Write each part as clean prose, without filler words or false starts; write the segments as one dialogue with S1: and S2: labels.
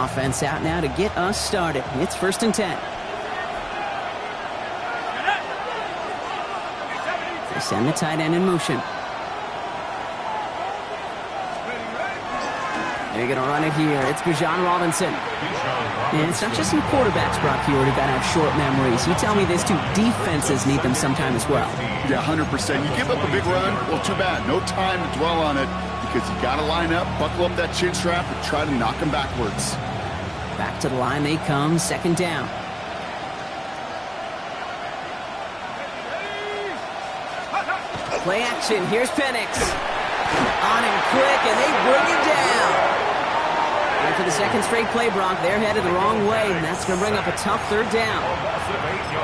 S1: Offense out now to get us started. It's 1st and 10. They send the tight end in motion. They're going to run it here. It's Bijan Robinson. And it's not just some quarterbacks, Brock, here who got to have short memories. You tell me this too. Defenses need them sometime as well.
S2: Yeah, 100%. You give up a big run, well, too bad. No time to dwell on it because you got to line up, buckle up that chin strap, and try to knock them backwards.
S1: Back to the line they come. 2nd down. Play action. Here's Penix. On him quick, and they bring him down. And for the 2nd straight play, Brock, they're headed the wrong way, and that's going to bring up a tough 3rd down.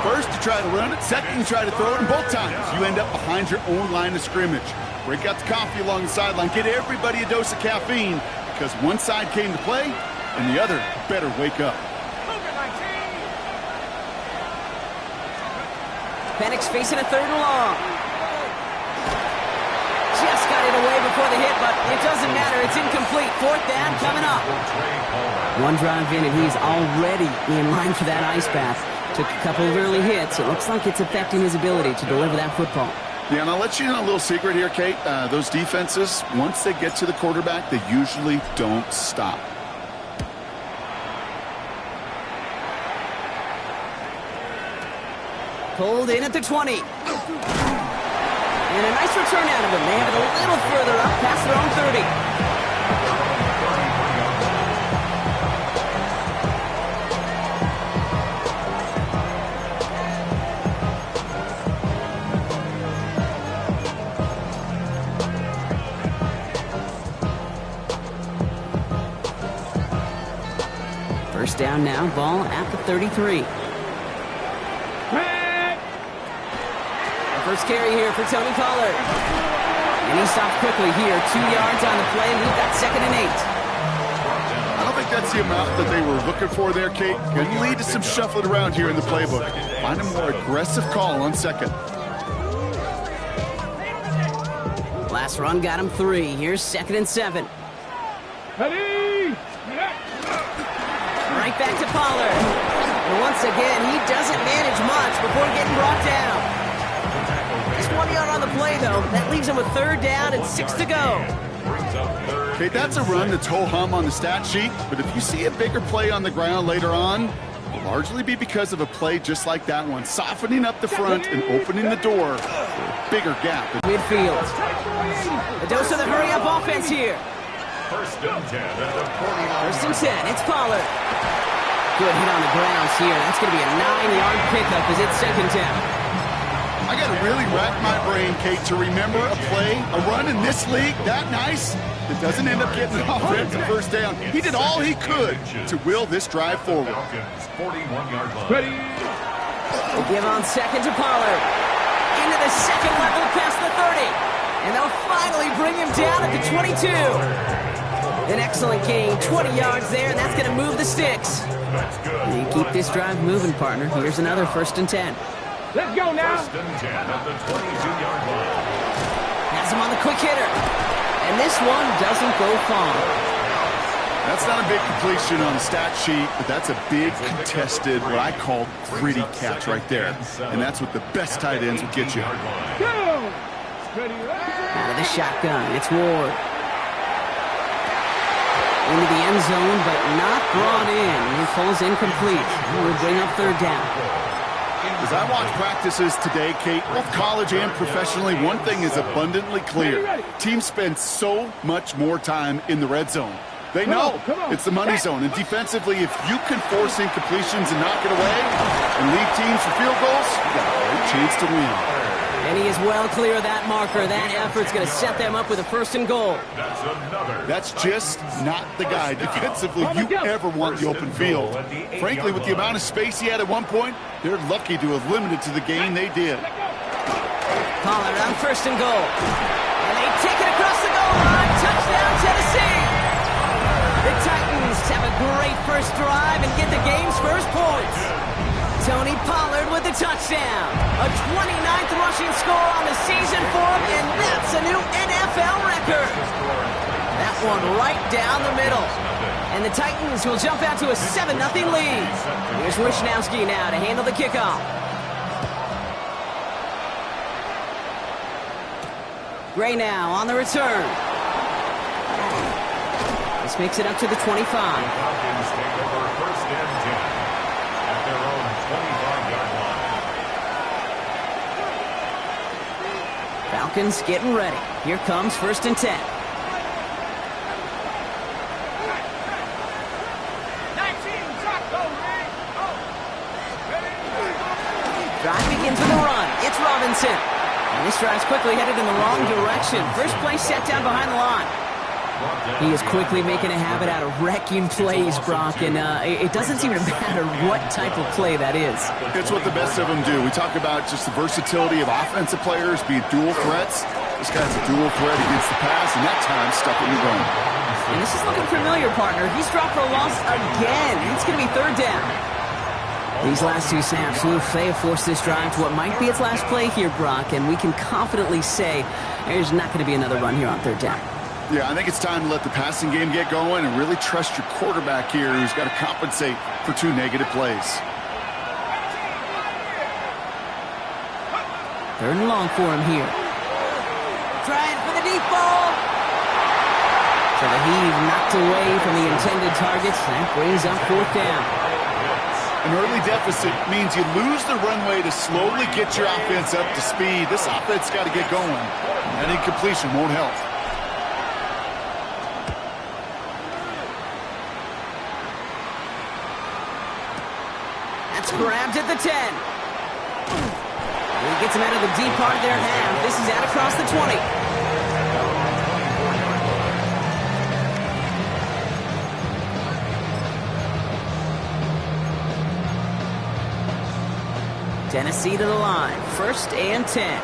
S2: First, you try to run it. Second, you try to throw it, and both times you end up behind your own line of scrimmage. Break out the coffee along the sideline. Get everybody a dose of caffeine because one side came to play, and the other better wake up.
S1: Penix facing a 3rd and long. Just got it away before the hit, but it doesn't matter. It's incomplete. 4th down coming up. One drive in, and he's already in line for that ice bath. Took a couple of early hits. It looks like it's affecting his ability to deliver that football.
S2: Yeah, and I'll let you in a little secret here, Kate. Those defenses, once they get to the quarterback, they usually don't stop.
S1: Pulled in at the 20. And a nice return out of him. They have it a little further up past their own 30. First down now, ball at the 33. First carry here for Tony Pollard. And he stops quickly here. 2 yards on the play. We've got 2nd and 8.
S2: I don't think that's the amount that they were looking for there, Kate. Going to lead to some shuffling around here in the playbook. Find a more aggressive call on 2nd.
S1: Last run got him 3. Here's 2nd and 7.
S3: Ready?
S1: Right back to Pollard. And once again, he doesn't manage much before getting brought down. 1 yard on the play, though. That leaves him with 3rd down and 6 to go.
S2: Okay, that's a run that's ho-hum on the stat sheet, but if you see a bigger play on the ground later on, it'll largely be because of a play just like that one, softening up the front and opening the door for a bigger gap.
S1: Midfield. A dose of the hurry-up offense here.
S3: 1st and 10 at the 40.
S1: 1st and 10. It's Pollard. Good hit on the grounds here. That's going to be a 9-yard pickup as it's 2nd down.
S2: I got to really rack my brain, Kate, to remember a play, a run in this league that nice that doesn't end up getting an offensive 1st down. He did all he could to will this drive forward.
S3: 41-yard line. Ready?
S1: They give on 2nd to Pollard. Into the 2nd level past the 30. And they'll finally bring him down at the 22. An excellent gain, 20 yards there, and that's going to move the sticks. You keep this drive moving, partner. Here's another 1st and 10.
S3: Let's go now.
S4: 1st and 10 at the 22-yard line.
S1: Has him on the quick hitter. And this one doesn't go far.
S2: That's not a big completion on the stat sheet, but that's a big contested, what I call gritty catch right there. And that's what the best tight ends will get you.
S3: Go. Ready?
S1: Out of the shotgun, it's Ward. Into the end zone, but not brought in. He falls incomplete. We'll bring up 3rd down.
S2: As I watch practices today, Kate, both college and professionally, one thing is abundantly clear. Teams spend so much more time in the red zone. They know it's the money zone. And defensively, if you can force incompletions and knock it away and lead teams for field goals, you got a great chance to win.
S1: And he is well clear of that marker. That effort's going to set them up with a 1st and goal.
S2: That's just not the guy defensively you ever want the open field. Frankly, with the amount of space he had at one point, they're lucky to have limited to the gain they did.
S1: Pollard on 1st and goal. And they take it across the goal line. Touchdown, Tennessee. The Titans have a great first drive and get the game's first points. Tony Pollard with the touchdown. A 29th rushing score on the season for him, and that's a new NFL record. That one right down the middle. And the Titans will jump out to a 7-0 lead. Here's Wishnowski now to handle the kickoff. Gray now on the return. This makes it up to the 25.
S4: Falcons take over first and 10 at their own 25-yard line.
S1: Falcons getting ready. Here comes first and 10. Drive begins with a run. It's Robinson. And this drive's quickly headed in the wrong direction. First play set down behind the line. He is quickly making a habit out of wrecking plays, Brock, and it doesn't seem to matter what type of play that is.
S2: It's what the best of them do. We talk about just the versatility of offensive players being dual threats. This guy's a dual threat against the pass, and that time stuck in the run.
S1: And this is looking familiar, partner. He's dropped for a loss again. It's going to be third down. These last two snaps, they have forced this drive to what might be its last play here, Brock, and we can confidently say there's not going to be another run here on third down.
S2: Yeah, I think it's time to let the passing game get going and really trust your quarterback here who's got to compensate for 2 negative plays.
S1: Third and long for him here. Trying for the deep ball. So the heave knocked away from the intended targets. That brings up fourth down.
S2: An early deficit means you lose the runway to slowly get your offense up to speed. This offense got to get going. That incompletion won't help.
S1: That's grabbed at the 10. He gets him out of the deep part of their half. This is out across the 20. Tennessee to the line. First and 10.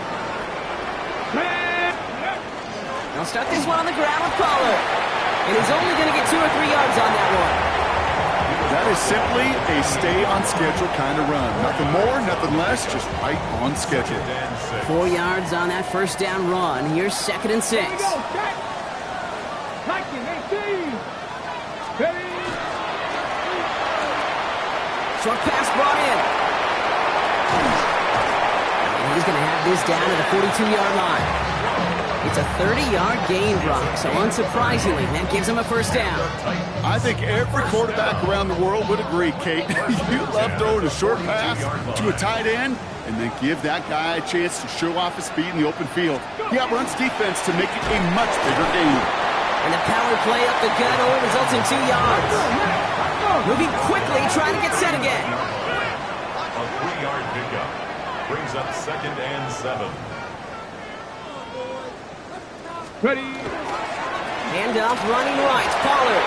S1: They'll start this one on the ground with Pollard. And he's only going to get 2 or 3 yards on that one.
S2: That is simply a stay-on-schedule kind of run. Nothing more, nothing less, just right on schedule.
S1: 4 yards on that first down run. Here's second and 6. Short pass brought in. And he's going to have this down at the 42-yard line. It's a 30-yard gain, Brock, so unsurprisingly, that gives him a first down.
S2: I think every quarterback around the world would agree, Kate. You love throwing a short pass to a tight end and then give that guy a chance to show off his speed in the open field. He outruns defense to make it a much bigger gain.
S1: And the power play up the gut only results in 2 yards. Moving quickly, trying to get set again.
S4: A 3-yard pickup brings up second and 7.
S3: Ready.
S1: Handoff running right. Pollard.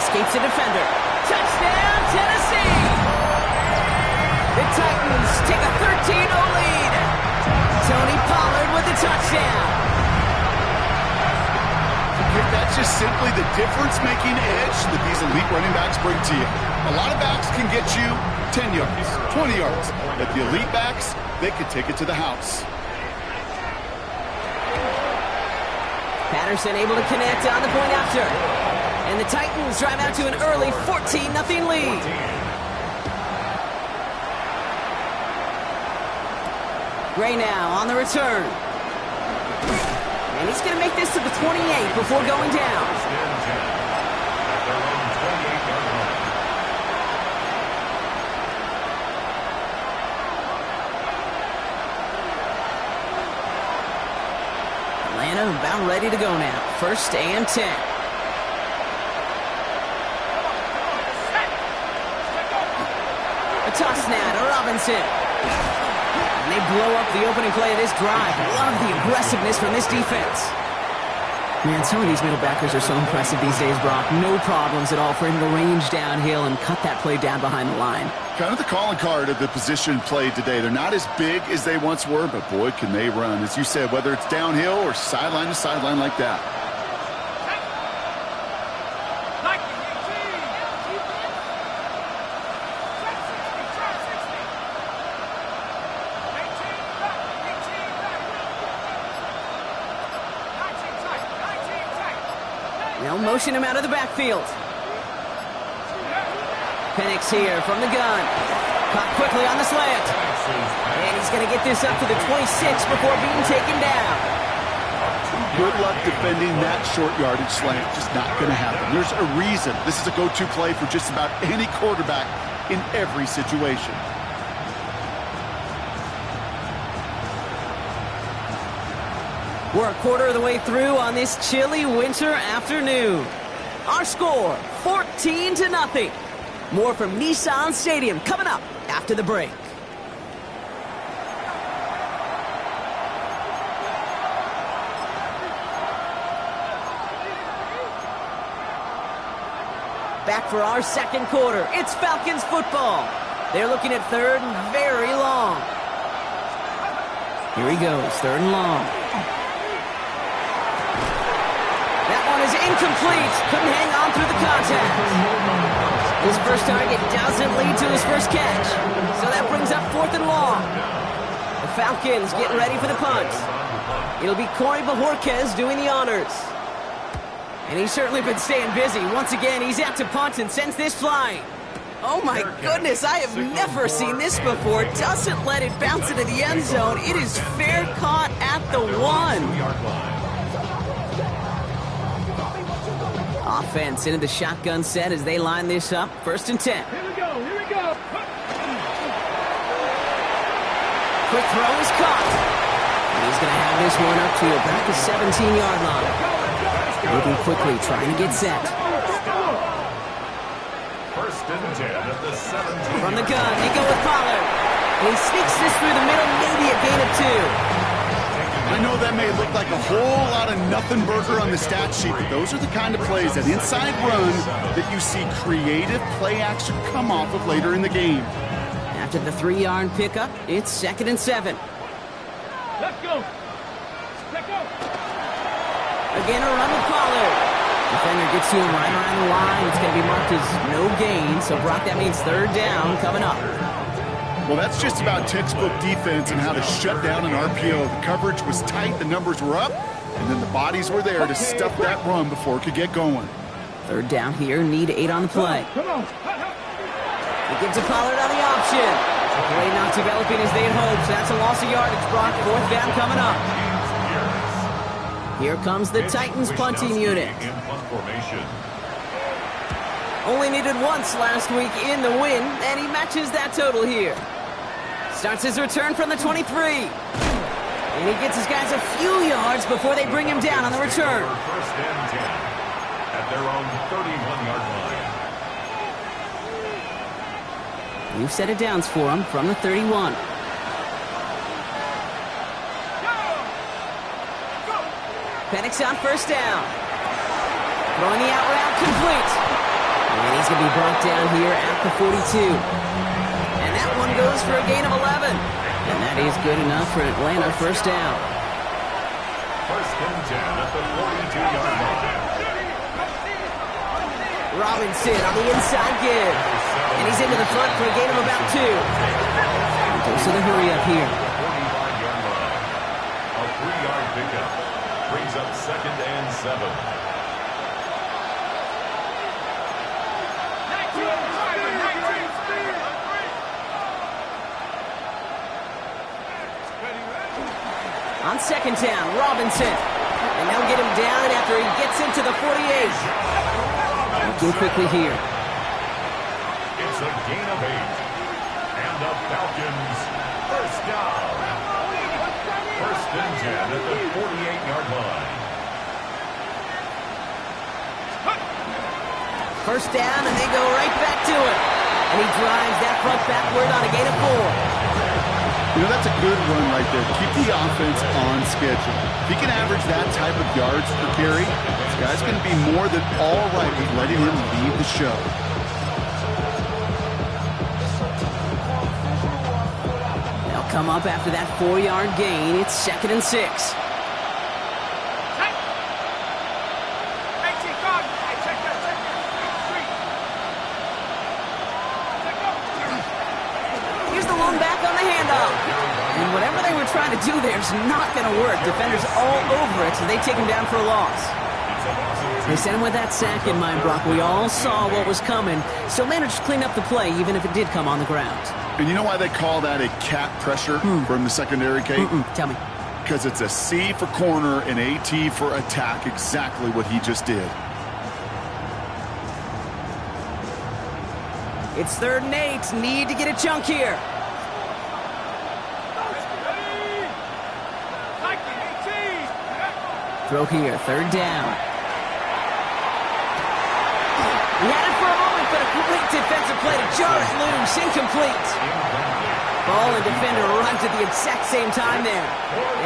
S1: Escapes the defender. Touchdown, Tennessee! The Titans take a 13-0 lead. Tony Pollard with the touchdown.
S2: That's just simply the difference-making edge that these elite running backs bring to you. A lot of backs can get you 10 yards, 20 yards. But the elite backs, they can take it to the house.
S1: Patterson able to connect on the point after. And the Titans drive out to an early 14-0 lead. Gray now on the return. And he's going to make this to the 28 before going down. Atlanta about ready to go now. First and 10. A toss now to Robinson. And they blow up the opening play of this drive. Love the aggressiveness from this defense. Man, some of these middle backers are so impressive these days, Brock. No problems at all for him to range downhill and cut that play down behind the line.
S2: Kind of the calling card of the position played today. They're not as big as they once were, but boy, can they run. As you said, whether it's downhill or sideline to sideline like that.
S1: They'll motion him out of the backfield. Penix here from the gun. Caught quickly on the slant. And he's going to get this up to the 26 before being taken down.
S2: Good luck defending that short yardage slant. Just not going to happen. There's a reason this is a go-to play for just about any quarterback in every situation.
S1: We're a quarter of the way through on this chilly winter afternoon. Our score, 14-0. More from Nissan Stadium coming up after the break. Back for our second quarter. It's Falcons football. They're looking at third and very long. Here he goes, third and long. That one is incomplete. Couldn't hang on through the contact. His first target doesn't lead to his first catch. So that brings up fourth and long. The Falcons getting ready for the punt. It'll be Corey Bajorquez doing the honors. And he's certainly been staying busy. Once again, he's out to punt and sends this flying. Oh my goodness, I have never seen this before. Doesn't let it bounce into the end zone. It is fair caught at the 1. Offense into the shotgun set as they line this up. First and 10.
S3: Here we go, here we go.
S1: Quick throw is caught. And he's going to have this one up to about the 17-yard line. Moving quickly, trying to get set.
S4: First and 10 at the 17.
S1: From the gun, they go with Pollard. And he sneaks this through the middle, maybe a gain of 2.
S2: I know that may look like a whole lot of nothing burger on the stat sheet, but those are the kind of plays, that inside run, that you see creative play action come off of later in the game.
S1: After the 3-yard pickup, it's second and 7.
S3: Let's go. Let's go.
S1: Again, a run with Pollard. Defender gets to him right around the line. It's going to be marked as no gain. So, Brock, that means third down coming up.
S2: Well, that's just about textbook defense and how to shut down an RPO. The coverage was tight, the numbers were up, and then the bodies were there to stuff that run before it could get going.
S1: Third down here, need 8 on the play.
S3: Come on.
S1: He gives to Pollard on the option. Play not developing as they had hoped. So that's a loss of yardage, Brock. Fourth down coming up. Here comes the Titans punting unit. Only needed once last week in the win, and he matches that total here. Starts his return from the 23. And he gets his guys a few yards before they bring him down on the return.
S4: First and 10 at their own 31-yard line.
S1: New set of downs for him from the 31. Penix on first down. Throwing the out route complete. And he's going to be brought down here at the 42. And that one goes for a gain of 11. And that is good enough for Atlanta first down.
S4: First and 10 at the 42-yard line.
S1: Robinson on the inside give. And he's into the front for a gain of about 2. So the hurry up here.
S4: 45-yard line. A 3-yard pickup brings up second and 7.
S1: On second down, Robinson. And they'll get him down after he gets into the 48. Looking quickly here.
S4: It's a gain of 8. And the Falcons first down. First and 10 at the 48-yard line.
S1: First down, and they go right back to it. And he drives that front backward on a gain of 4.
S2: You know, that's a good run right there. Keep the offense on schedule. If he can average that type of yards per carry, this guy's going to be more than all right with letting him lead the show.
S1: They'll come up after that 4-yard gain. It's second and 6. Here's the one back on the handoff. And whatever they were trying to do there is not going to work. Defenders all over it, so they take him down for a loss.
S4: It's a loss of
S1: They sent him with that sack in mind, Brock. We all saw what was coming. Still managed to clean up the play, even if it did come on the ground.
S2: And you know why they call that a cat pressure from the secondary, Kate?
S1: Tell me.
S2: Because it's a C for corner and a T for attack, exactly what he just did.
S1: It's 3rd and 8. Need to get a chunk here. Throw here, 3rd down. He had it for a moment, but a complete defensive play to jar it loose. Incomplete. Ball and defender runs at the exact same time there.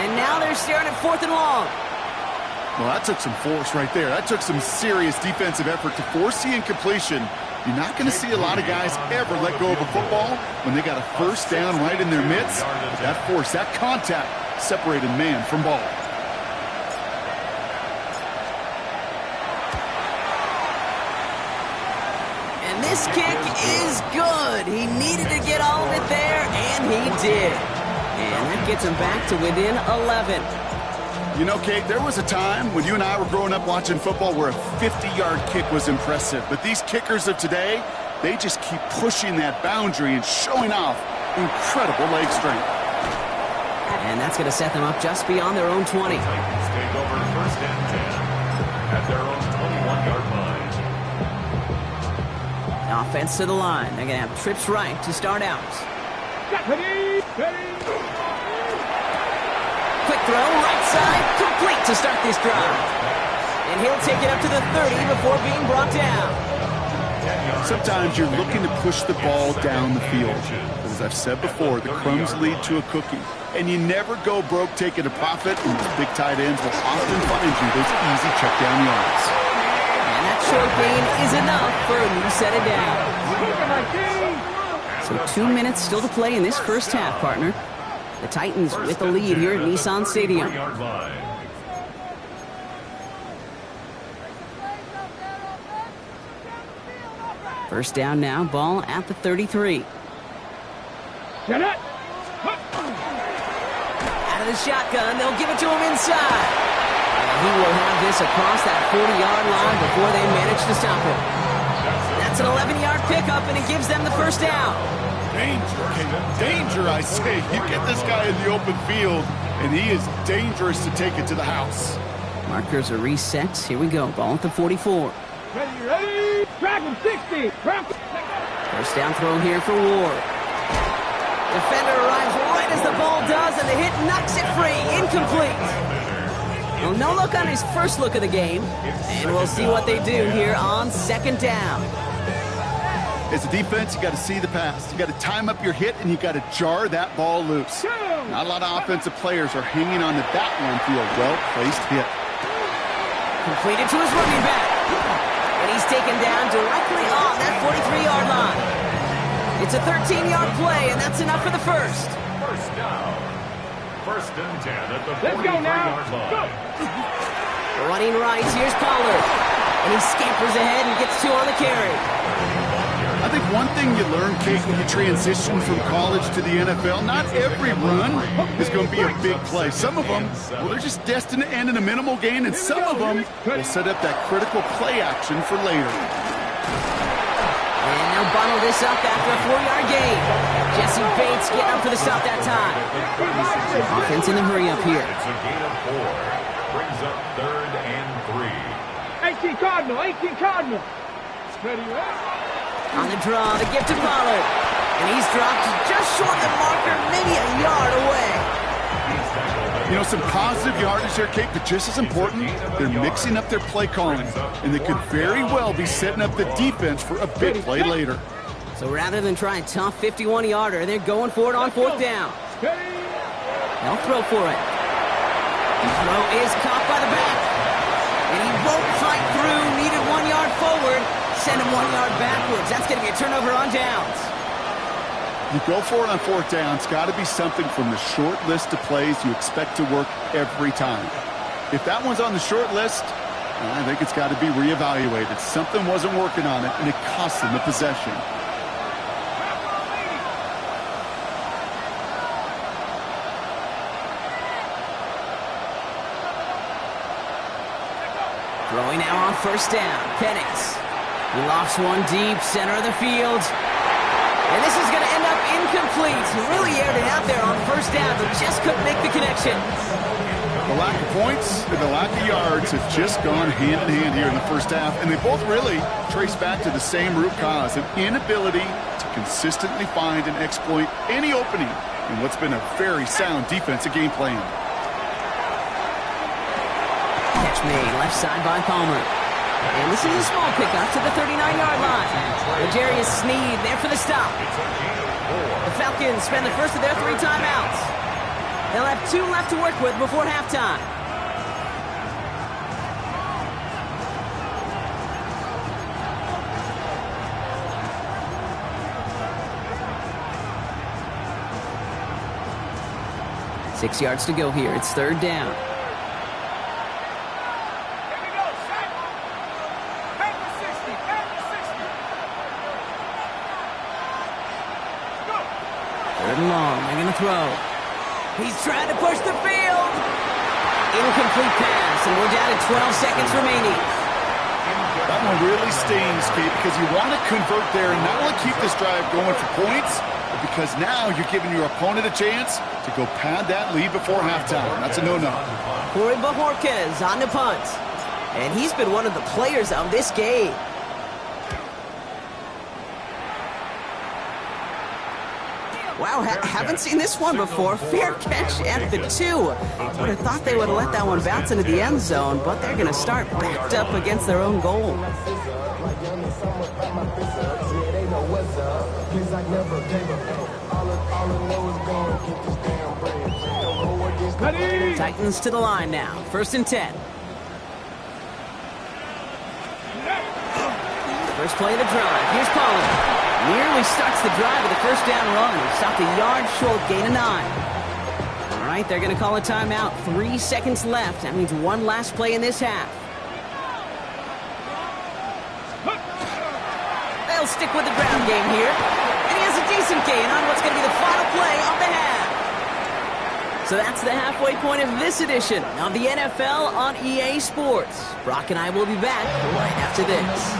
S1: And now they're staring at 4th and long.
S2: Well, that took some force right there. That took some serious defensive effort to force the incompletion. You're not going to see a lot of guys ever let go of a football when they got a 1st down right in their midst. That force, that contact, separated man from ball.
S1: And this kick is good. He needed to get all of it there, and he did. And that gets him back to within 11.
S2: You know, Kate, there was a time when you and I were growing up watching football where a 50-yard kick was impressive. But these kickers of today, they just keep pushing that boundary and showing off incredible leg strength.
S1: And that's going to set them up just beyond their own 20.
S4: Titans take over 1st and 10 at their own 21-yard line.
S1: Offense to the line. They're going to have trips right to start out. Quick throw, right side, complete to start this drive. And he'll take it up to the 30 before being brought down.
S2: Sometimes you're looking to push the ball down the field. But as I've said before, the crumbs lead to a cookie. And you never go broke taking a profit, and those big tight ends will often find you those easy check down yards.
S1: And that short gain is enough for a new set of downs. So 2 minutes still to play in this first half, partner. The Titans with the lead here at Nissan Stadium. First down now, ball at the 33.
S3: Get it!
S1: Out of the shotgun, they'll give it to him inside. And he will have this across that 40-yard line before they manage to stop him. That's an 11-yard pickup, and it gives them the first down.
S2: Danger, Caleb. Danger, I say. You get this guy in the open field, and he is dangerous to take it to the house.
S1: Markers are reset. Here we go. Ball at the 44.
S3: Ready? Track him, 60.
S1: First down throw here for Ward. Defender arrives right as the ball does, and the hit knocks it free. Incomplete. Well, no look on his first look of the game, and we'll see what they do here on 2nd down.
S2: As a defense, you got to see the pass. You got to time up your hit, and you got to jar that ball loose. Not a lot of offensive players are hanging on to that one through a well-placed hit.
S1: Completed to his running back. And he's taken down directly on that 43-yard line. It's a 13-yard play, and that's enough for the first.
S4: First down. 1st and 10 at the 43-yard line.
S1: Running right, here's Pollard. And he scampers ahead and gets 2 on the carry.
S2: I think one thing you learn, Kate, when you transition from college to the NFL, not every run is going to be a big play. Some of them, well, they're just destined to end in a minimal gain, and some of them will set up that critical play action for later.
S1: And they'll bundle this up after a 4-yard gain. Jesse Bates getting up for the stop that time. Offense in the hurry up here.
S4: It's a gain of 4. Brings up 3rd and 3.
S3: 18 Cardinal, 18 Cardinal. Ready,
S1: On the draw, the gift to Pollard. And he's dropped just short of the marker, maybe a yard away.
S2: You know, some positive yardage there, Kate, but just as important, they're mixing up their play calling, and they could very well be setting up the defense for a big play later.
S1: So rather than try a tough 51-yarder, they're going for it on 4th down. They'll throw for it. The throw is caught by the back. And he won't fight through, needed 1 yard forward. Send him 1 yard backwards. That's going to be a turnover on downs.
S2: You go for it on 4th down. It's got to be something from the short list of plays you expect to work every time. If that one's on the short list, I think it's got to be reevaluated. Something wasn't working on it, and it cost them the possession.
S1: Throwing now on first down. Penix. He lofts one deep, center of the field. And this is going to end up incomplete. He really aired it out there on first down, but just couldn't make the connection.
S2: The lack of points and the lack of yards have just gone hand in hand here in the first half, and they both really trace back to the same root cause, an inability to consistently find and exploit any opening in what's been a very sound defensive game plan.
S1: Catch made, left side by Palmer. And this is a small pickup to the 39-yard line. L'Jarius Sneed there for the stop. The Falcons spend the first of their 3 timeouts. They'll have 2 left to work with before halftime. Six yards to go here. It's third down. Third and long. They're going to throw. He's trying to push the field. Incomplete pass, and we're down to 12 seconds remaining.
S2: That one really stings, Kate, because you want to convert there and not only keep this drive going for points, but because now you're giving your opponent a chance to go pad that lead before halftime. That's a no-no.
S1: Corey Bajorquez on the punt. And he's been one of the players of this game. Wow, haven't seen this one before. Fair catch at the 2. Would have thought they would have let that one bounce into the end zone, but they're going to start backed up against their own goal. Titans to the line now. First and 10. First play of the drive. Here's Pollard. Nearly starts the drive with a first down run. Stopped a yard short, gain of 9. All right, they're going to call a timeout. 3 seconds left. That means one last play in this half. They'll stick with the ground game here. And he has a decent gain on what's going to be the final play of the half. So that's the halfway point of this edition of the NFL on EA Sports. Brock and I will be back right after this.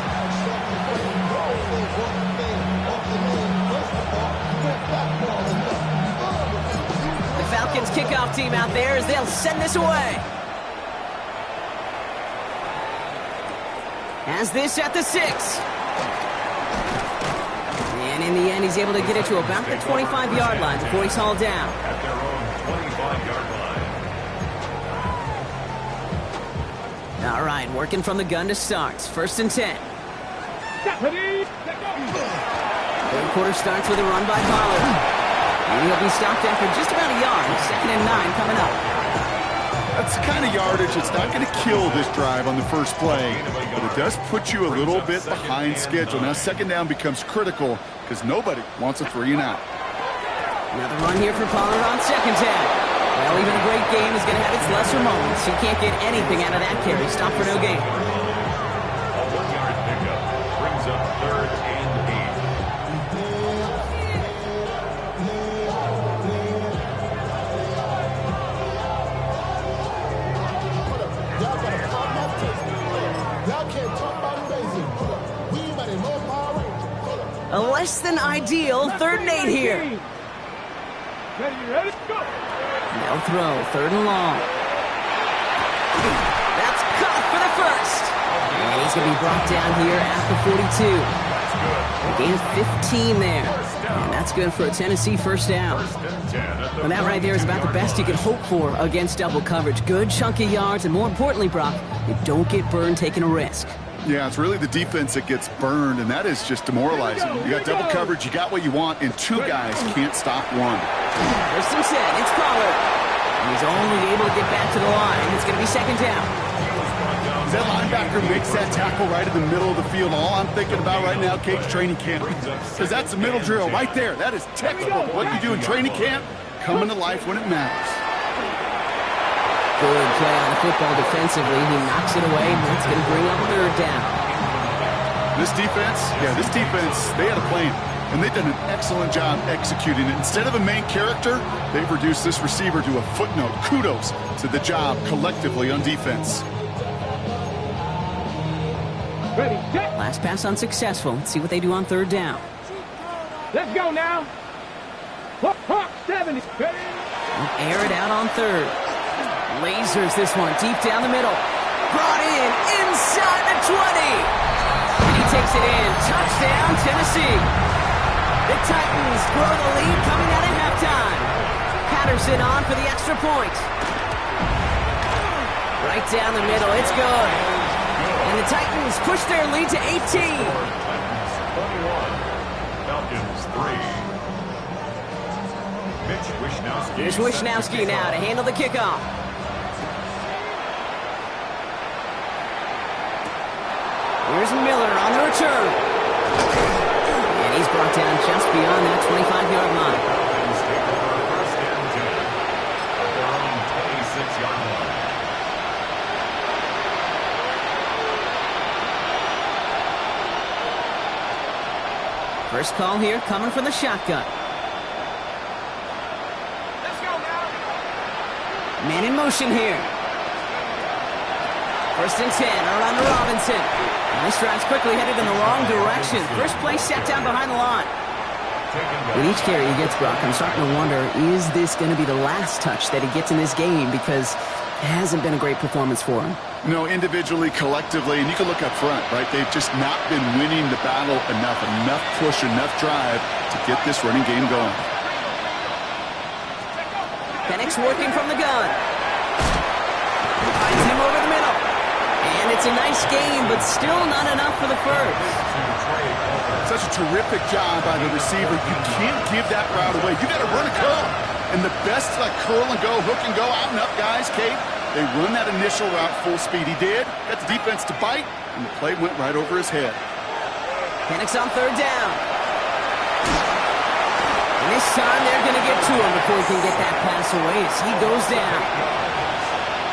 S1: Falcons kickoff team out there as they'll send this away. Has this at the 6. And in the end, he's able to get it to about the 25-yard line before he's hauled down.
S4: At their own 25-yard line.
S1: All right, working from the gun to start. First and 10. Third quarter starts with a run by Pollard. And he'll be stopped after just about a yard. Second and 9 coming up.
S2: That's the kind of yardage that's not going to kill this drive on the first play, but it does put you a little bit behind schedule. Now second down becomes critical because nobody wants a 3 and out.
S1: Another run here for Pollard on second down. Well, even a great game is going to have its lesser moments. You can't get anything out of that carry. Stop for no gain.
S4: A 1-yard pickup brings up third and 8.
S1: A less than ideal third and 8 here.
S3: Ready, go.
S1: No throw, third and long. That's caught for the first. And he's going to be brought down here at the 42. A gain of 15 there. And that's good for a Tennessee first down. And that right there is about the best you can hope for against double coverage. Good chunky yards, and more importantly, Brock, you don't get burned taking a risk.
S2: Yeah, it's really the defense that gets burned, and that is just demoralizing. You got double coverage, you got what you want, and 2 guys can't stop one.
S1: First and 10, it's Pollard. And he's only able to get back to the line. It's going to be second down.
S2: That linebacker makes that tackle right in the middle of the field. All I'm thinking about right now, Kate's training camp, because that's the middle drill right there. That is textbook. What you do in training camp, coming to life when it matters.
S1: Good play on the football defensively. He knocks it away, and that's going to bring up third down.
S2: This defense, they had a plan, and they've done an excellent job executing it. Instead of a main character, they've reduced this receiver to a footnote. Kudos to the job collectively on defense.
S3: Ready, set.
S1: Last pass unsuccessful. Let's see what they do on third down.
S3: Let's go now. Hawk 70. Ready.
S1: Air it out on third. Lasers this one deep down the middle. Brought in inside the 20. And he takes it in. Touchdown, Tennessee. The Titans grow the lead coming out of halftime. Patterson on for the extra point. Right down the middle. It's good. And the Titans push their lead to 18.
S4: Titans 21, Falcons 3. Mitch Wishnowski.
S1: Here's Wishnowski now to handle the kickoff. Here's Miller on the return. And he's brought down just beyond that 25-yard line.
S4: Falcons take over first and 10 at their own 26-yard line.
S1: First call here coming from the shotgun.
S3: Let's go now.
S1: Man in motion here. First and 10, around to Robinson. And this drive's quickly headed in the wrong direction. First play set down behind the line. With each carry he gets, Brock, I'm starting to wonder, is this going to be the last touch that he gets in this game? Because it hasn't been a great performance for him.
S2: No, individually, collectively, and you can look up front, right? They've just not been winning the battle enough push, enough drive to get this running game going.
S1: Penix working from the gun. Finds him over the middle. And it's a nice game, but still not enough for the first.
S2: Such a terrific job by the receiver. You can't give that route away. You got to run a curl. And the best, like curl and go, hook and go, out and up guys, Kate, they run that initial route full speed. He did. Got the defense to bite, and the play went right over his head.
S1: Penix on third down. And this time they're going to get to him before he can get that pass away as he goes down.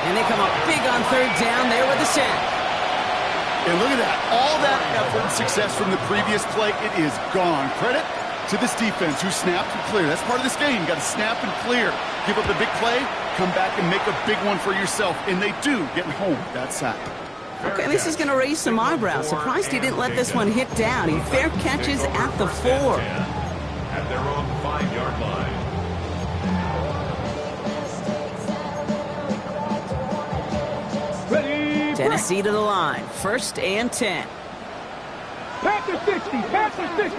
S1: And they come up big on third down there with the sack.
S2: And look at that. All that effort and success from the previous play, it is gone. Credit to this defense who snapped and cleared. That's part of this game. You got to snap and clear. Give up the big play, come back and make a big one for yourself. And they do, getting home with that sack.
S1: Okay, this is going to raise some eyebrows. Surprised he didn't let this one hit down. He fair catches at the 4.
S4: At their own 5-yard line.
S3: Ready.
S1: Tennessee to the line. First and 10.
S3: Panther 60. Panther 60.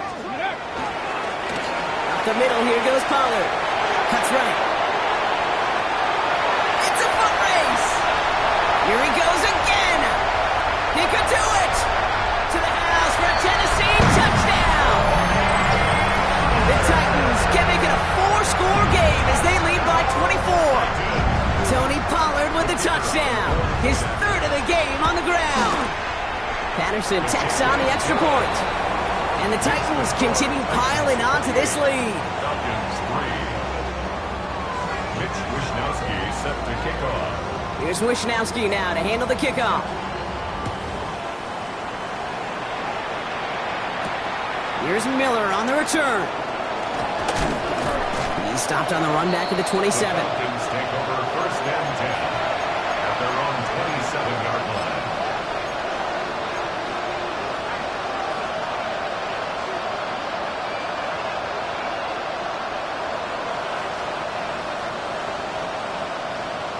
S1: Up the middle, here goes Pollard. Cuts right. It's a foot race. Here he goes again. He could do it. To the house for a Tennessee touchdown. The Titans can make it a 4-score game as they lead by 24. Tony Pollard with the touchdown. His third of the game on the ground. Patterson tacks on the extra point. And the Titans continue piling on to this lead.
S4: Falcons 3. Mitch Wishnowski set to kick off.
S1: Here's Wishnowski now to handle the kickoff. Here's Miller on the return. He stopped on the run back at the 27.
S4: Falcons take over first and 10 at their own 27-yard line.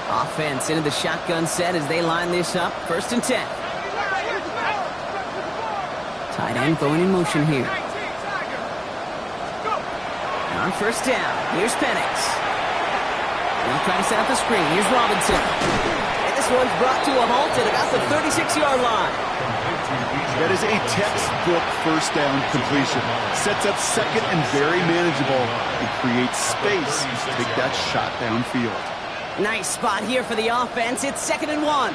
S1: Offense into the shotgun set as they line this up. First and 10. Tight end going in motion here. On first down, here's Penix. They'll try to set up the screen. Here's Robinson. And this one's brought to a halt at about the 36-yard line.
S2: That is a textbook first down completion. Sets up second and very manageable and creates space to take that shot downfield.
S1: Nice spot here for the offense. It's 2nd and 1.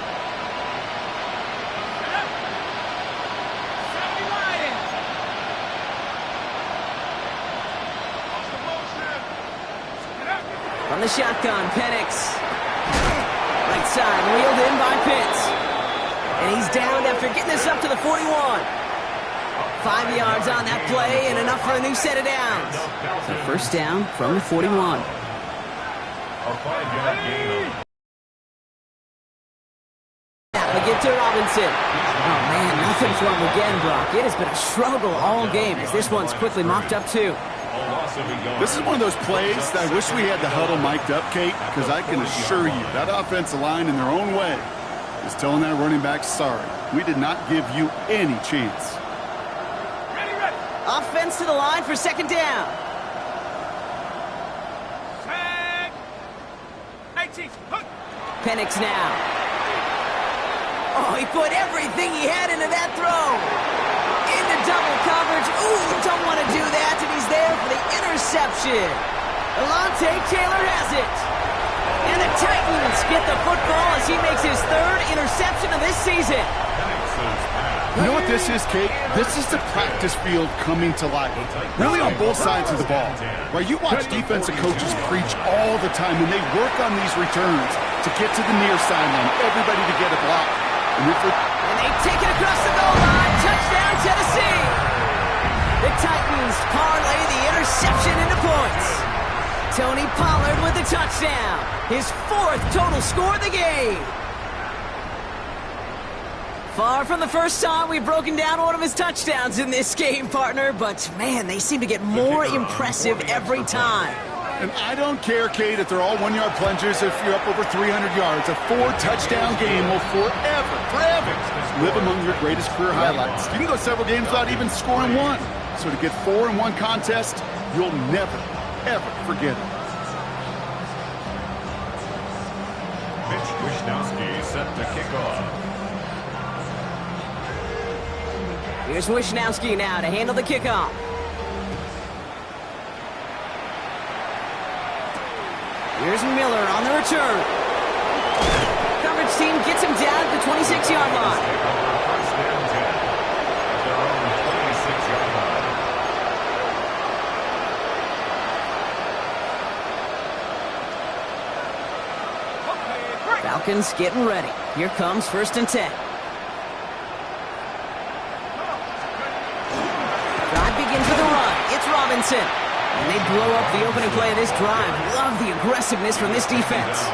S1: From the shotgun, Penix. Right side, wheeled in by Pitts. And he's down after getting this up to the 41. 5 yards on that play and enough for a new set of downs. So first down from the 41.
S4: A 5-yard gain.
S1: They get to Robinson. Oh, man, nothing from him again, Brock. It has been a struggle all game as this one's quickly mopped up, too.
S2: This is one of those plays that I wish we had the huddle mic'd up, Kate, because I can assure you that offensive line in their own way is telling that running back, sorry, we did not give you any chance.
S3: Ready, ready.
S1: Offense to the line for second down.
S3: Tag. 18. Hook.
S1: Penix now. Oh, he put everything he had into that throw. Into double coverage. Ooh, don't want to do that, and he's there for the interception. Alontae Taylor has it. And the Titans get the football as he makes his third interception of this season.
S2: You know what this is, Kate? This is the practice field coming to life. Really on both sides of the ball. Right, you watch defensive coaches preach all the time, and they work on these returns to get to the near sideline, everybody to get a block.
S1: And they take it across the goal line. Touchdown, Tennessee. The Titans parlay the interception into points. Tony Pollard with the touchdown. His fourth total score of the game. Far from the first time we've broken down one of his touchdowns in this game, partner, but man, they seem to get more impressive every time.
S2: And I don't care, Kate, if they're all one-yard plunges, if you're up over 300 yards. A 4-touchdown game will forever live among your greatest career highlights. You can go several games without even scoring one. So to get 4 in one contest, you'll never, ever forget it.
S4: Mitch Wishnowsky set to kick off.
S1: Here's Wishnowsky now to handle the kickoff. Here's Miller on the return. Coverage team gets him down at the 26-yard line.
S4: First down 10 at their own 26-yard line.
S1: Falcons getting ready. Here comes 1st and 10. Drive begins with a run. It's Robinson. And they blow up the opening play of this drive. Love the aggressiveness from this defense.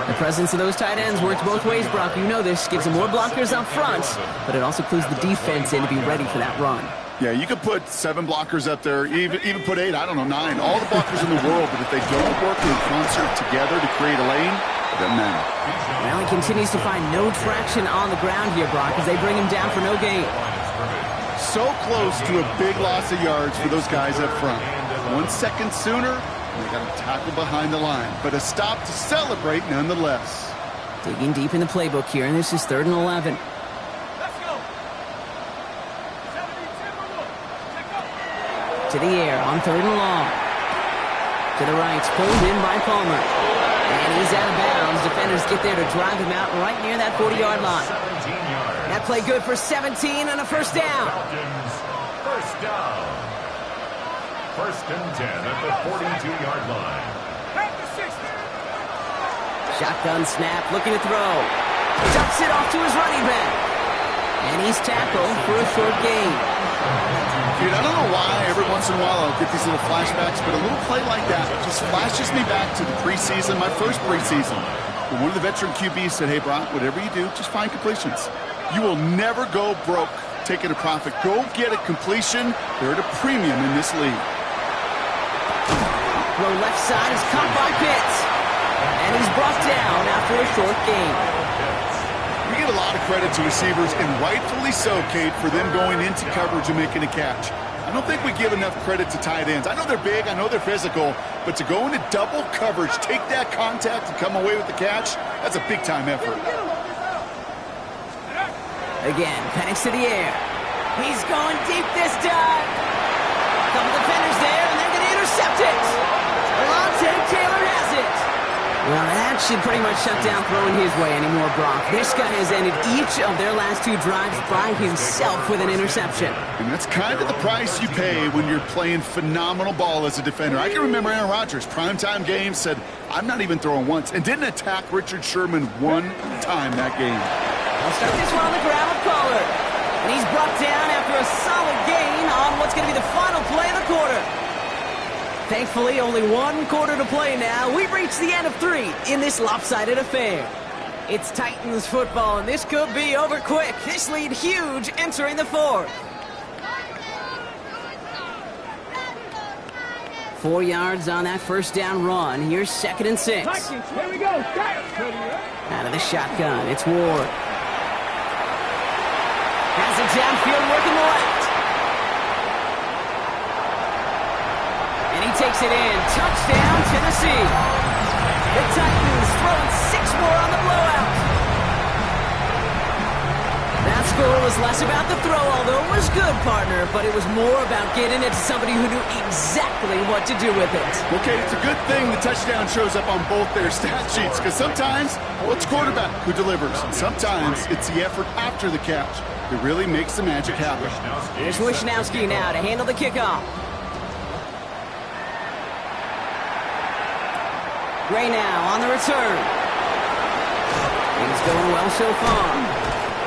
S1: The presence of those tight ends works both ways, Brock. You know this. Gives them more blockers up front, but it also clues the defense in to be ready for that run.
S2: Yeah, you could put 7 blockers up there, even put 8, I don't know, 9. All the blockers in the world, but if they don't work in concert together to create a lane, it doesn't matter.
S1: Well, he continues to find no traction on the ground here, Brock, as they bring him down for no gain.
S2: So close to a big loss of yards for those guys up front. 1 second sooner, they got a tackle behind the line, but a stop to celebrate nonetheless.
S1: Digging deep in the playbook here, and this is 3rd and 11.
S3: Let's go. 72.
S1: To the air on 3rd and long. To the right, pulled in by Palmer. And he's out of bounds. Defenders get there to drive him out right near that 40-yard line.
S4: 17 yards.
S1: That play good for 17 and a first down.
S4: Falcons, first down. 1st and 10 at the 42-yard line.
S3: Back to 60.
S1: Shotgun snap, looking to throw. Dumps it off to his running back. And he's tackled for a short gain.
S2: Dude, I don't know why every once in a while I'll get these little flashbacks, but a little play like that just flashes me back to the preseason, my first preseason. When one of the veteran QBs said, hey, Brock, whatever you do, just find completions. You will never go broke taking a profit. Go get a completion. They're at a premium in this league.
S1: Throw left side is caught by Pitts. And he's brought down after a short gain.
S2: We give a lot of credit to receivers, and rightfully so, Kate, for them going into coverage and making a catch. I don't think we give enough credit to tight ends. I know they're big, I know they're physical, but to go into double coverage, take that contact, and come away with the catch, that's a big-time effort.
S1: Again, Penix to the air. He's going deep this time. A couple defenders there, and they're going to intercept it. Alontae Taylor has it. Well, that should pretty much shut down throwing his way anymore, Brock. This guy has ended each of their last 2 drives by himself with an interception.
S2: And that's kind of the price you pay when you're playing phenomenal ball as a defender. I can remember Aaron Rodgers, primetime game, said, I'm not even throwing once, and didn't attack Richard Sherman 1 time that game.
S1: I'll start this one on the ground with Pollard. And he's brought down after a solid gain on what's going to be the final play of the quarter. Thankfully, only 1 quarter to play now. We've reached the end of 3 in this lopsided affair. It's Titans football, and this could be over quick. This lead huge entering the fourth. 4 yards on that first down run. Here's 2nd and 6.
S3: Here we go.
S1: Out of the shotgun, it's Ward. Has it downfield, working the left. And he takes it in. Touchdown, Tennessee. The Titans throwing 6 more on the blowout. That score was less about the throw, although it was good, partner, but it was more about getting it to somebody who knew exactly what to do with it.
S2: Okay, it's a good thing the touchdown shows up on both their stat sheets, because sometimes, well, it's quarterback who delivers, and sometimes it's the effort after the catch that really makes the magic happen.
S1: Here's Wishnowski now to handle the kickoff. Gray now on the return. Things going well so far.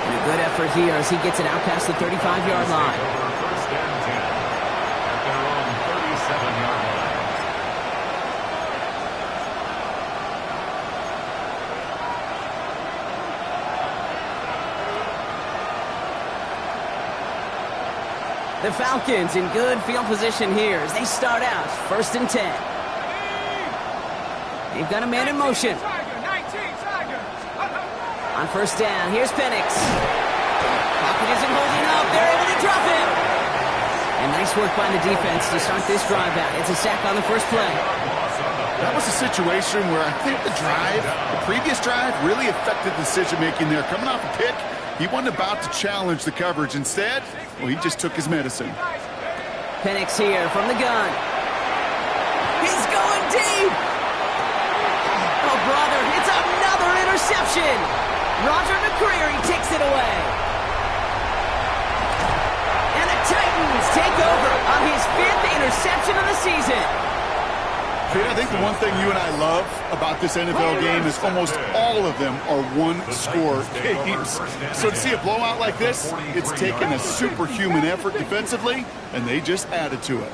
S1: And a good effort here as he gets it out past the 35-yard line.
S4: First and 10 at their own 37-yard line.
S1: The Falcons in good field position here as they start out 1st and 10. They've got a man in motion. On 1st down, here's Penix. Pocket isn't holding up. They're able to drop him. And nice work by the defense to start this drive out. It's a sack on the first play.
S2: That was a situation where I think the previous drive, really affected decision-making there. Coming off a pick, he wasn't about to challenge the coverage. Instead, well, he just took his medicine.
S1: Penix here from the gun. He's going deep. Oh, brother, it's another interception. Roger McCreary takes it away. And the Titans take over on his 5th interception of the season.
S2: Kate, I think the one thing you and I love about this NFL game is almost all of them are one-score games. So to see a blowout like this, it's taken a superhuman effort defensively, and they just added to it.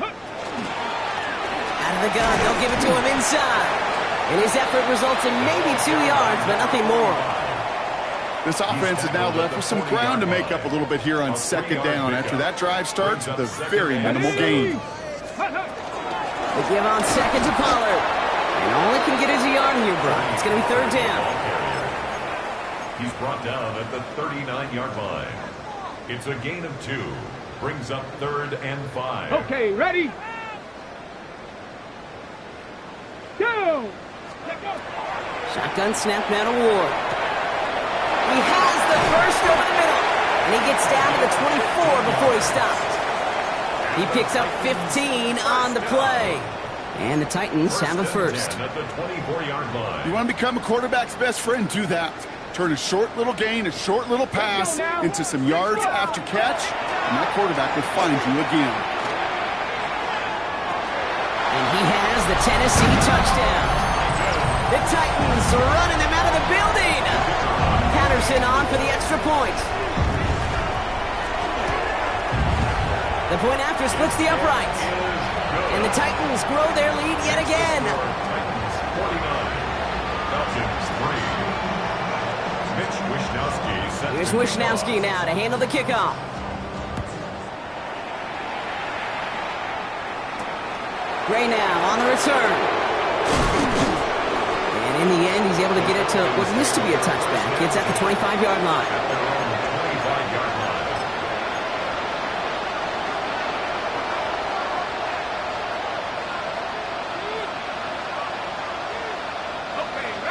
S1: Out of the gun, they'll give it to him inside. And his effort results in maybe 2 yards, but nothing more.
S2: This offense is now left with some ground to make up a little bit here on 2nd down after that drive starts with a very minimal gain.
S1: They give on 2nd to Pollard. And all he can get is a yard here, Brock. It's going to be 3rd down.
S4: He's brought down at the 39-yard line. It's a gain of 2. Brings up 3rd and 5.
S3: Okay, ready? Go!
S1: Shotgun snap now to Ward. He has the first over the middle. And he gets down to the 24 before he stops. He picks up 15 on the play. And the Titans have a first.
S4: At the 24-yard line.
S2: You want to become a quarterback's best friend? Do that. Turn a short little gain, a short little pass into some yards after catch, and that quarterback will find you again.
S1: And he has the Tennessee touchdown. The Titans are running them out of the building. Patterson on for the extra point. The point after splits the uprights. And the Titans grow their lead yet again.
S4: Titans 49, Falcons 3. Mitch Wishnowski set.
S1: Here's Wishnowski now to handle the kickoff. Gray now on the return. And in the end, he's able to get it to what used to be a touchback. It's at the 25-yard line.
S4: At their own 25-yard line.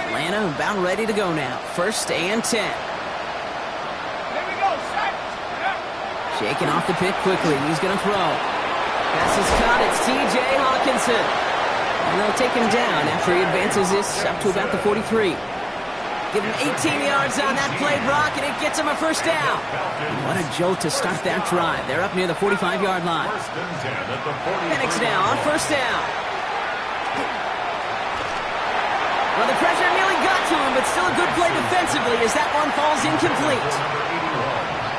S1: Atlanta about ready to go now. 1st and 10.
S3: Here we go, set.
S1: Shaking off the pick quickly. He's going to throw. Pass is caught. It's T.J. Hawkinson. And they'll take him down after he advances this up to about the 43. Give him 18 yards on that play, Brock, and it gets him a first down. And what a jolt to start that drive. They're up near the 45-yard line.
S4: 1st and 10 at the 40.
S1: Penix now on 1st down. Well, the pressure nearly got to him, but still a good play defensively as that one falls incomplete.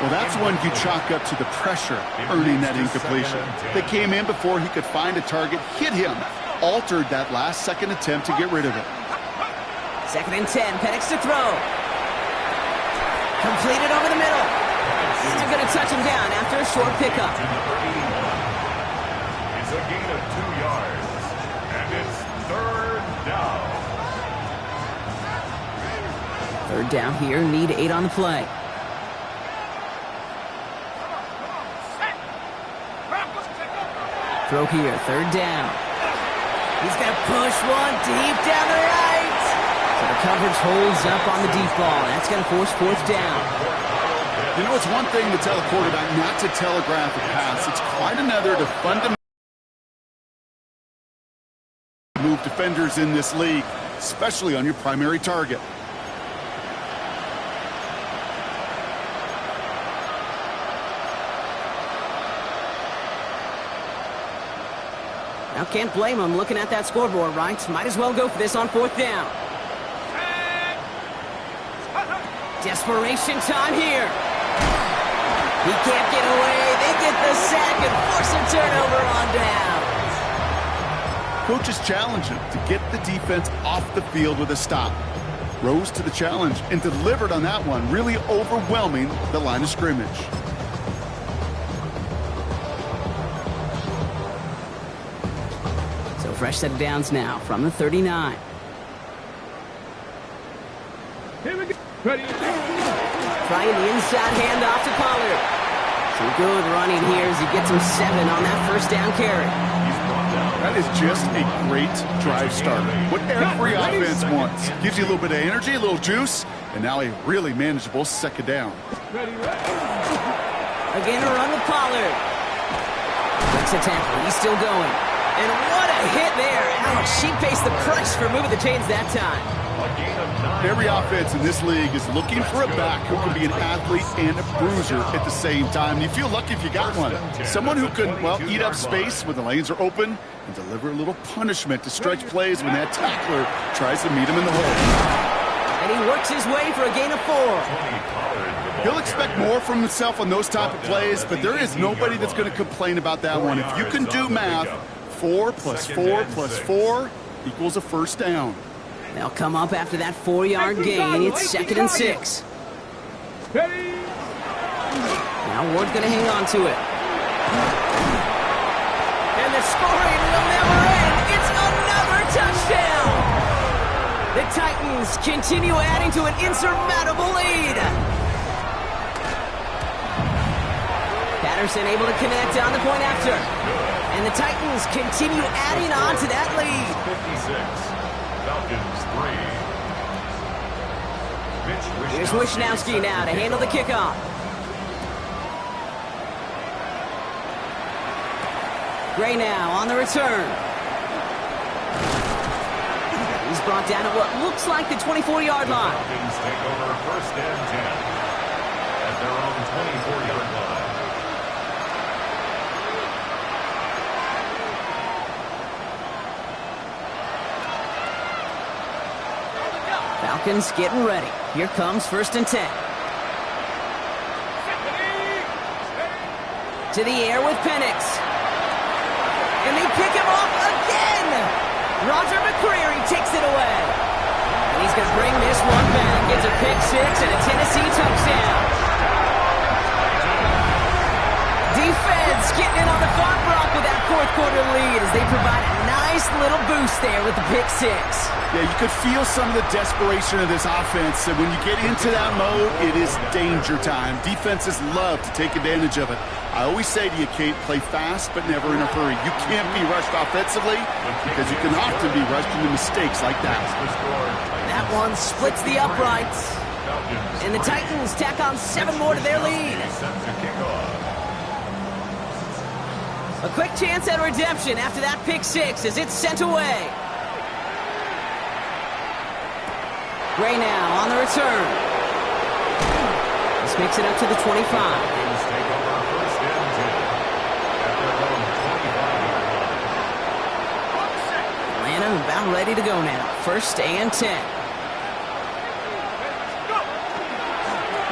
S2: Well, that's one you chalk up to the pressure earning that incompletion. They came in before he could find a target, hit him, altered that last second attempt to get rid of it.
S1: Second and 10. Penix to throw. Completed over the middle. Still going to touch him down after a short pickup.
S4: It's a gain of 2 yards. And it's third down.
S1: Third down here. Need 8 on the play. Throw here. Third down. He's going to push one deep down the right. So the coverage holds up on the deep ball. That's going to force fourth down.
S2: You know, it's one thing to tell a quarterback not to telegraph a pass. It's quite another to fundamentally move defenders in this league, especially on your primary target.
S1: Now, can't blame him looking at that scoreboard, right? Might as well go for this on fourth down. Desperation time here. He can't get away. They get the sack and force a turnover on down.
S2: Coaches challenge him to get the defense off the field with a stop. Rose to the challenge and delivered on that one, really overwhelming the line of scrimmage.
S1: Fresh set of downs now from the 39.
S3: Here we go. Ready.
S1: Trying the inside handoff to Pollard. Some good running here as he gets him 7 on that first down carry.
S2: That is just a great drive starter. What every offense wants. Gives you a little bit of energy, a little juice, and now a really manageable second down.
S3: Ready.
S1: Again, a run with Pollard. Breaks a tackle. He's still going. And what a hit there. Ouch, she pays the price for moving the chains that time.
S2: Every offense in this league is looking for a back who can be an athlete and a bruiser at the same time. You feel lucky if you got one. Someone who can, well, eat up space when the lanes are open and deliver a little punishment to stretch plays when that tackler tries to meet him in the hole.
S1: And he works his way for a gain of 4.
S2: He'll expect more from himself on those type of plays, but there is nobody that's going to complain about that one. If you can do math, 4 plus 4 plus 4 equals a first down.
S1: They'll come up after that 4-yard gain. It's second and 6. Now Ward's going to hang on to it. And the scoring will never end. It's another touchdown. The Titans continue adding to an insurmountable lead. Patterson able to connect on the point after. And the Titans continue adding on to that lead.
S4: 56. Falcons 3.
S1: Here's Wishnowski now to handle the kickoff. Gray now on the return. He's brought down at what looks like the 24-yard line.
S4: Falcons take over first and 10 at their own 24-yard line.
S1: Falcons getting ready. Here comes first and 10. To the air with Penix. And they pick him off again. Roger McCreary takes it away. And he's going to bring this one back. Gets a pick 6 and a Tennessee touchdown. Defense getting in on the Font Rock with that fourth quarter lead as they provide a nice little boost there with the pick 6.
S2: Yeah, you could feel some of the desperation of this offense. And when you get into that mode, it is danger time. Defenses love to take advantage of it. I always say to you, Kate, play fast but never in a hurry. You can't be rushed offensively because you can often be rushed into mistakes like that.
S1: That one splits the uprights. And the Titans tack on 7 more to their lead. A quick chance at redemption after that pick 6 as it's sent away. Gray now on the return. This makes it up to the 25. Atlanta about ready to go now. First and 10.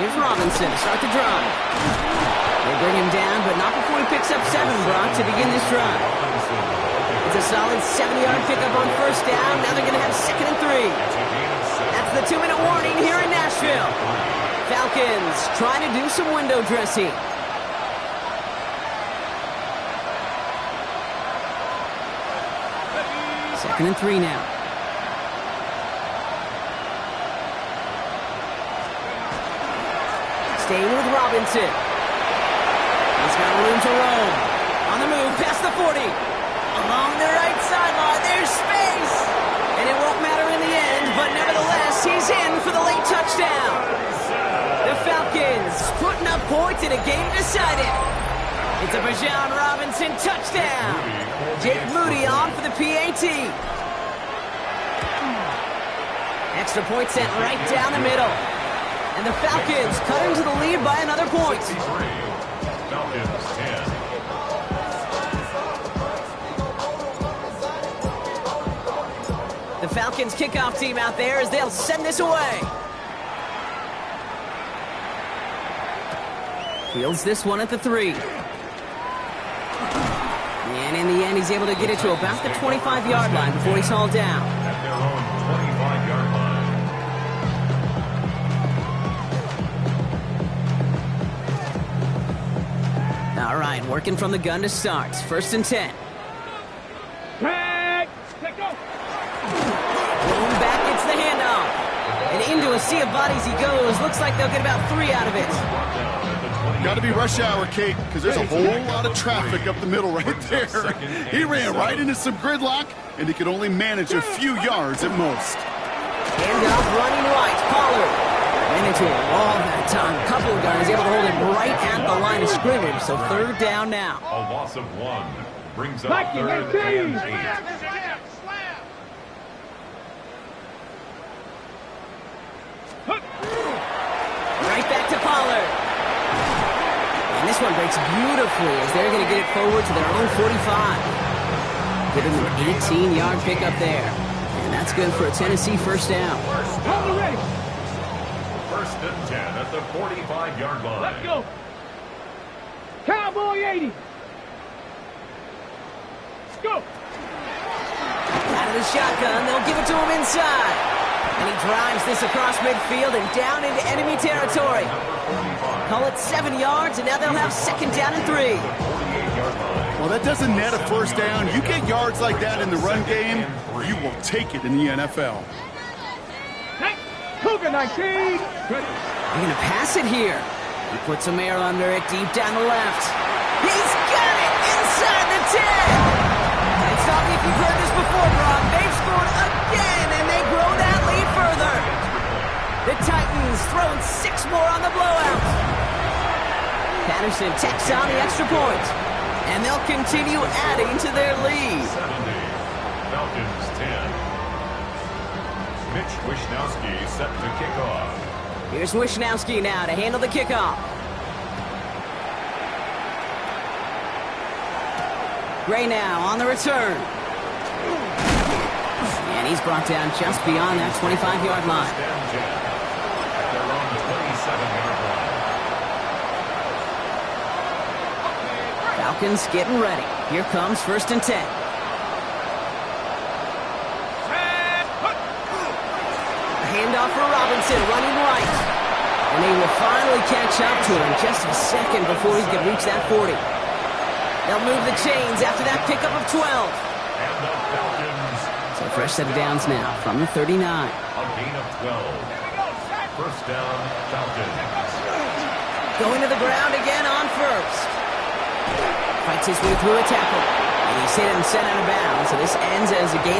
S1: Here's Robinson to start the drive. They bring him down, but not before he picks up 7, Brock, to begin this drive. It's a solid 7-yard pickup on first down. Now they're going to have second and 3. down. Falcons trying to do some window dressing. Second and 3 now. Staying with Robinson. He's got room to roam. On the move, past the 40. Along the right sideline, there's space. And it won't matter in the end, but nevertheless, he's in for the late touchdown. The Falcons putting up points in a game decided. It's a Bijan Robinson touchdown. Jake Moody on for the PAT. Extra point sent right down the middle. And the Falcons cut into the lead by another point.
S4: Falcons 10.
S1: The Falcons kickoff team out there as they'll send this away. Fields this one at the 3. And in the end, he's able to get it to about the 25-yard line before he's hauled down.
S4: At their own 25-yard line.
S1: All right, working from the gun to start. First and 10.
S3: Tag. Let go.
S1: Going back, it's the handoff. And into a sea of bodies he goes. Looks like they'll get about 3 out of it.
S2: Got to be rush hour, Kate, because there's a whole lot of traffic up the middle right there. He ran right into some gridlock, and he could only manage a few yards at most.
S1: Handoff running right. Pollard ran into a wall that time. Couple of guys able to hold him right at the line of scrimmage. So third down now.
S4: A loss of 1 brings up third and 8.
S1: Right back to Pollard. And this one breaks beautifully as they're going to get it forward to their own 45. Give him an 18-yard pickup there. And that's good for a Tennessee first down.
S4: First and 10 at the 45-yard line.
S3: Let's go. Cowboy 80. Let's go.
S1: Out of the shotgun, they'll give it to him inside. And he drives this across midfield and down into enemy territory. Call it 7 yards, and now they'll have second down and 3.
S2: Well, that doesn't net a first down. You get yards like that in the run game, you will take it in the NFL.
S3: Cougar 19.
S1: They're going to pass it here. He puts some air under it, deep down the left. He's got it inside the 10. And stop me if you've heard this before, Brock. They've scored again, and they grow that lead further. The Titans throwing 6 more on the blowout. Patterson tacks on the extra point. And they'll continue adding to their lead.
S4: 70. Falcons 10. Mitch Wishnowski set to kick off.
S1: Here's Wishnowski now to handle the kickoff. Gray now on the return. And he's brought down just beyond that 25-yard line.
S4: At their own 27-yard line.
S1: Falcons getting ready. Here comes first and 10. A handoff for Robinson running right. And he will finally catch up to him just a second before he can reach that 40. They'll move the chains after that pickup of 12.
S4: And the Falcons.
S1: So fresh set of downs now from the 39.
S4: A gain of 12. First down, Falcons.
S1: Going to the ground again on first. Fights his way through a tackle. And he's hit and sent out of bounds. So this ends as a gain